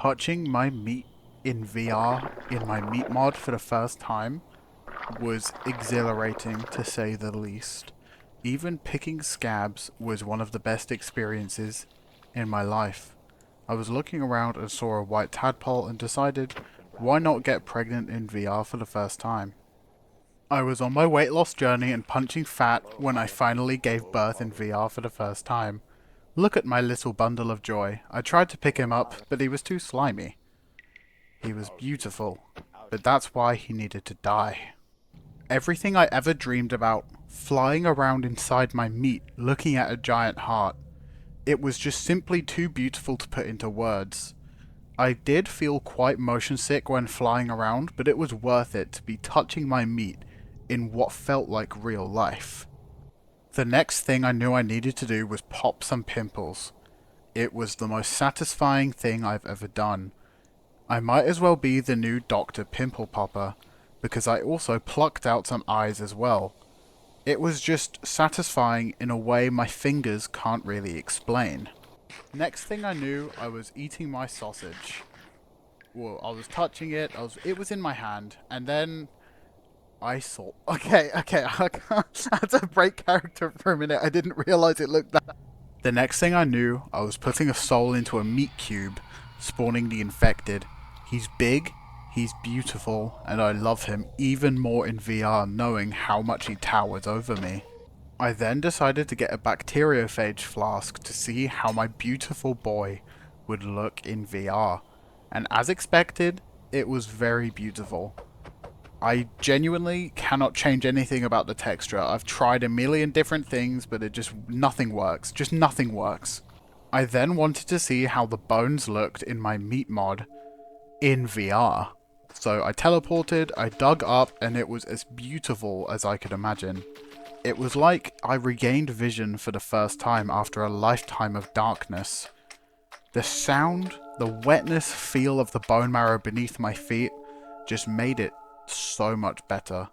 touching my meat in VR in my meat mod for the first time was exhilarating to say the least. Even picking scabs was one of the best experiences in my life. I was looking around and saw a white tadpole and decided, why not get pregnant in VR for the first time? I was on my weight loss journey and punching fat when I finally gave birth in VR for the first time. Look at my little bundle of joy. I tried to pick him up, but he was too slimy. He was beautiful, but that's why he needed to die. Everything I ever dreamed about, flying around inside my meat, looking at a giant heart, it was just simply too beautiful to put into words. I did feel quite motion sick when flying around, but it was worth it to be touching my meat in what felt like real life. The next thing I knew I needed to do was pop some pimples. It was the most satisfying thing I've ever done. I might as well be the new Dr. Pimple Popper, because I also plucked out some eyes as well. It was just satisfying in a way my fingers can't really explain. Next thing I knew, I was eating my sausage. Well, I was touching it, it was in my hand, and then I saw... Okay, I had to break character for a minute, I didn't realize it looked that... The next thing I knew, I was putting a soul into a meat cube, spawning the infected. He's big, he's beautiful, and I love him even more in VR knowing how much he towers over me. I then decided to get a bacteriophage flask to see how my beautiful boy would look in VR. And as expected, it was very beautiful. I genuinely cannot change anything about the texture. I've tried a million different things, but nothing works. Just nothing works. I then wanted to see how the bones looked in my meat mod in VR. So I teleported, I dug up, and it was as beautiful as I could imagine. It was like I regained vision for the first time after a lifetime of darkness. The sound, the wetness feel of the bone marrow beneath my feet just made it so much better.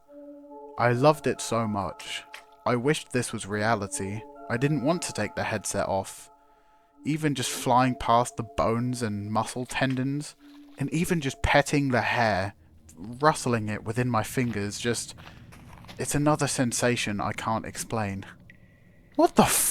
I loved it so much. I wished this was reality. I didn't want to take the headset off. Even just flying past the bones and muscle tendons, and even just petting the hair, rustling it within my fingers, it's another sensation I can't explain. What the f***?